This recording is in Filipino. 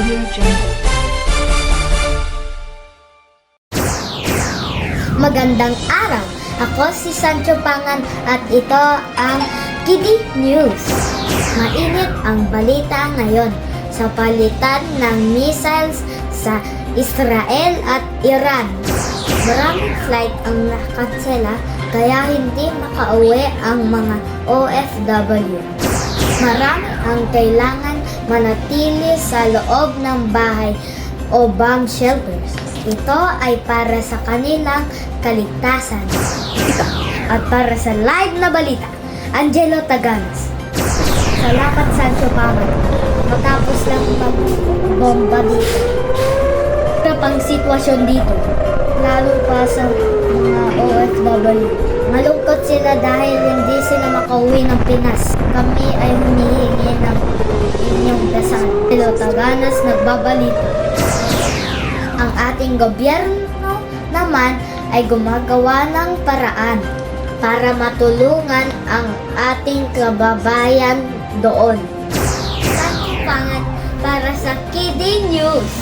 Audio Jungle. Magandang araw! Ako si Sancho Pangan at ito ang Kidi News. Mainit ang balita ngayon sa palitan ng missiles sa Israel at Iran. Maraming flight ang nakansela kaya hindi makauwi ang mga OFW. Marami ang kailangan manatili sa loob ng bahay o bomb shelters. Ito ay para sa kanilang kaligtasan. At para sa live na balita, Angelo Taganas. Salamat Sancho Pangan. Matapos lang mag-bomba dito. Pang sitwasyon dito, lalo pa sa mga OFW. Malungkot sila dahil hindi sila makauwi ng Pinas. Kami ay humihingi ng inyong dasal. Angelo Taganas nagbabalita. Ang ating gobyerno naman ay gumagawa ng paraan para matulungan ang ating kababayan doon. Sancho Pangan para sa Kidi News.